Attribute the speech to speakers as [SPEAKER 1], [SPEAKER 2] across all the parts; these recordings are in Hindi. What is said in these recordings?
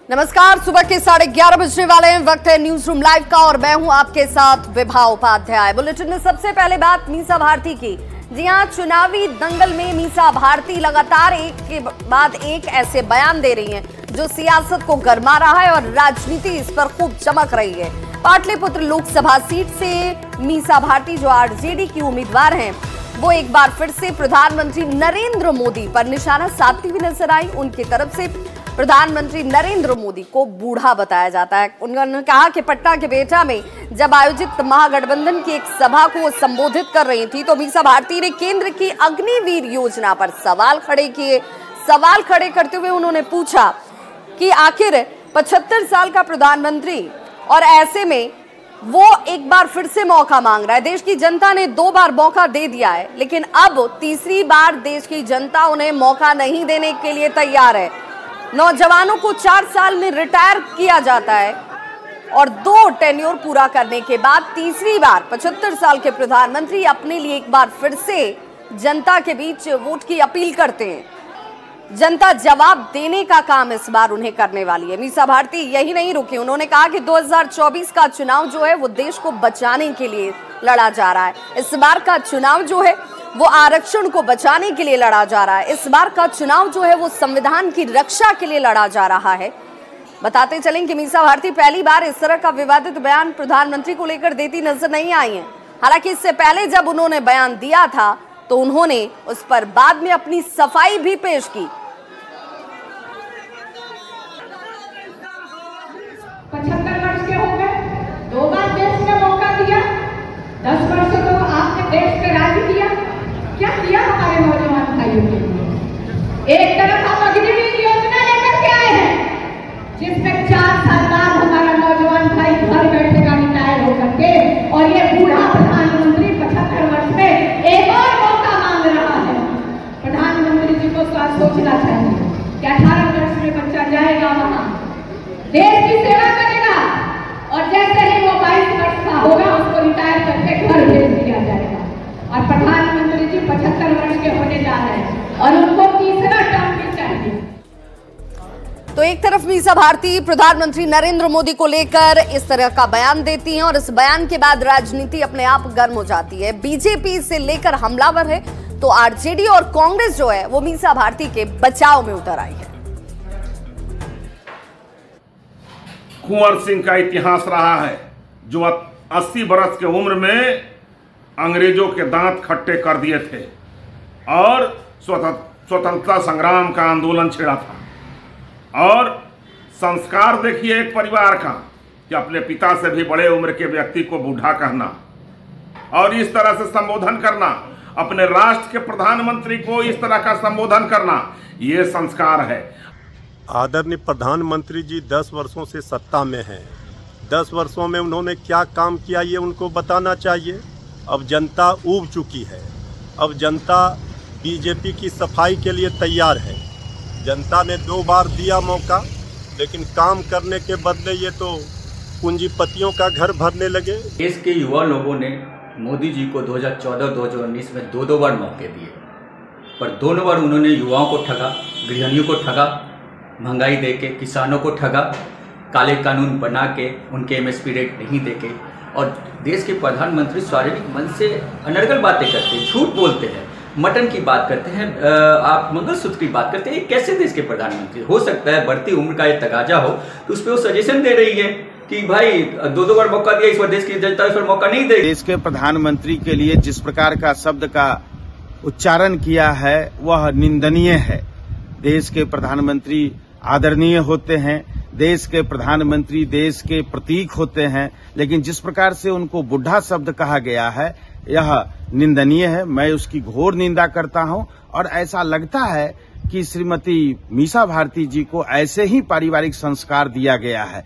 [SPEAKER 1] नमस्कार, सुबह के 11:30 बजने वाले हैं। वक्त है न्यूज रूम लाइव का और मैं हूं आपके साथ विभा उपाध्याय। बुलेटिन में सबसे पहले बात मीसा भारती की। जी हां, चुनावी दंगल में मीसा भारती लगातार एक के बाद एक ऐसे बयान दे रही हैं जो सियासत को गरमा रहा है और राजनीति इस पर खूब चमक रही है। पाटलिपुत्र लोकसभा सीट से मीसा भारती जो आरजेडी की उम्मीदवार हैं, वो एक बार फिर से प्रधानमंत्री नरेंद्र मोदी पर निशाना साधती हुई नजर आई। उनकी तरफ से प्रधानमंत्री नरेंद्र मोदी को बूढ़ा बताया जाता है। उन्होंने कहा कि पटना के बेटा में जब आयोजित महागठबंधन की एक सभा को संबोधित कर रही थी तो मीसा भारती ने केंद्र की अग्निवीर योजना पर सवाल खड़े किए। सवाल खड़े करते हुए उन्होंने पूछा कि आखिर 75 साल का प्रधानमंत्री और ऐसे में वो एक बार फिर से मौका मांग रहा है। देश की जनता ने 2 बार मौका दे दिया है, लेकिन अब तीसरी बार देश की जनता उन्हें मौका नहीं देने के लिए तैयार है। नौजवानों को 4 साल में रिटायर किया जाता है और 2 टेन्योर पूरा करने के बाद तीसरी बार 75 साल के प्रधानमंत्री अपने लिए एक बार फिर से जनता के बीच वोट की अपील करते हैं। जनता जवाब देने का काम इस बार उन्हें करने वाली है। मीसा भारती यही नहीं रुकी, उन्होंने कहा कि 2024 का चुनाव जो है वो देश को बचाने के लिए लड़ा जा रहा है। इस बार का चुनाव जो है वो आरक्षण को बचाने के लिए लड़ा जा रहा है। इस बार का चुनाव जो है वो संविधान की रक्षा के लिए लड़ा जा रहा है। बताते चलें कि मीसा भारती पहली बार इस तरह का विवादित बयान प्रधानमंत्री को लेकर देती नजर नहीं आई है। हालांकि इससे पहले जब उन्होंने बयान दिया था तो उन्होंने उस पर बाद में अपनी सफाई भी पेश की।
[SPEAKER 2] 75 वर्ष के हो गए, 2 बार देश ने मौका दिया, 10 वर्ष तो आपने देश पे राज किया। क्या किया हमारे नौजवान भाइयों के लिए? एक तरफ हम अग्निवीर योजना लेकर के आए हैं जिसमें 4 साल बाद हमारा नौजवान भाई घर बैठेगा रिटायर होकर के, और ये बूढ़ा प्रधानमंत्री 75 वर्ष में एक और मौका मांग रहा है। प्रधानमंत्री जी को सोचना चाहिए कि 18 वर्ष में बच्चा जाएगा वहां, देश की सेवा करेगा, और जैसे ही वो 22 वर्ष का होगा उसको रिटायर करके घर भेज दिया जाएगा। और प्रधानमंत्री जी 75 वर्ष के होने जा रहे हैं और उनको तीसरा टर्म भी चाहिए।
[SPEAKER 1] तो एक तरफ मीसा भारती प्रधानमंत्री नरेंद्र मोदी को लेकर इस तरह का बयान देती हैं और इस बयान के बाद राजनीति अपने आप गर्म हो जाती है। बीजेपी से लेकर हमलावर है तो आरजेडी और कांग्रेस जो है वो मीसा भारती के बचाव में उतर आई है।
[SPEAKER 3] कुंवर सिंह का इतिहास रहा है जो 80 बरस की उम्र में अंग्रेजों के दांत खट्टे कर दिए थे और स्वतंत्रता संग्राम का आंदोलन छेड़ा था। और संस्कार देखिए एक परिवार का कि अपने पिता से भी बड़े उम्र के व्यक्ति को बूढ़ा कहना और इस तरह से संबोधन करना, अपने राष्ट्र के प्रधानमंत्री को इस तरह का संबोधन करना, ये संस्कार है।
[SPEAKER 4] आदरणीय प्रधानमंत्री जी 10 वर्षों से सत्ता में हैं। 10 वर्षों में उन्होंने क्या काम किया ये उनको बताना चाहिए। अब जनता ऊब चुकी है। अब जनता बीजेपी की सफाई के लिए तैयार है। जनता ने 2 बार दिया मौका, लेकिन काम करने के बदले ये तो पूंजीपतियों का घर भरने लगे।
[SPEAKER 5] देश के युवा लोगों ने मोदी जी को 2014-2019 में 2 बार मौके दिए, पर दोनों बार उन्होंने युवाओं को ठगा, गृहिणियों को ठगा, महंगाई देके किसानों को ठगा, काले कानून बना के उनके एमएसपी रेट नहीं देके, और देश के प्रधानमंत्री शारीरिक मन से अनर्गल बातें करते हैं, झूठ बोलते हैं, मटन की बात करते हैं, आप मंगलसूत्र की बात करते हैं। ये कैसे देश के प्रधानमंत्री हो सकता है? बढ़ती उम्र का ये तगाजा हो तो उस पर वो सजेशन दे रही है कि भाई 2 बार मौका दिया, इस बार देश की जनता इस बार मौका नहीं देगी।
[SPEAKER 6] देश के प्रधानमंत्री के लिए जिस प्रकार का शब्द का उच्चारण किया है वह निंदनीय है। देश के प्रधानमंत्री आदरणीय होते हैं, देश के प्रधानमंत्री देश के प्रतीक होते हैं, लेकिन जिस प्रकार से उनको बुढ़ा शब्द कहा गया है यह निंदनीय है। मैं उसकी घोर निंदा करता हूं और ऐसा लगता है कि श्रीमती मीसा भारती जी को ऐसे ही पारिवारिक संस्कार दिया गया है।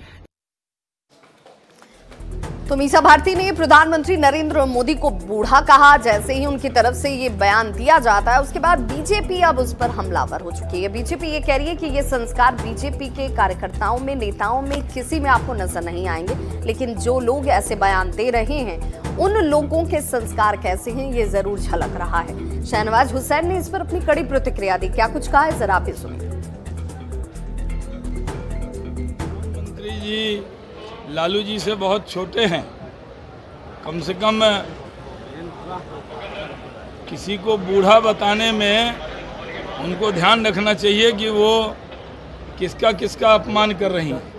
[SPEAKER 1] तो मीसा भारती ने प्रधानमंत्री नरेंद्र मोदी को बूढ़ा कहा। जैसे ही उनकी तरफ से ये बयान दिया जाता है उसके बाद बीजेपी अब उस पर हमलावर हो चुकी है। बीजेपी ये कह रही है कि ये संस्कार बीजेपी के कार्यकर्ताओं में, नेताओं में किसी में आपको नजर नहीं आएंगे, लेकिन जो लोग ऐसे बयान दे रहे हैं उन लोगों के संस्कार कैसे हैं ये जरूर झलक रहा है। शहनवाज हुसैन ने इस पर अपनी कड़ी प्रतिक्रिया दी। क्या कुछ कहा है जरा आप भी सुनिए।
[SPEAKER 7] जी लालू जी से बहुत छोटे हैं। कम से कम किसी को बूढ़ा बताने में उनको ध्यान रखना चाहिए कि वो किसका किसका अपमान कर रही हैं।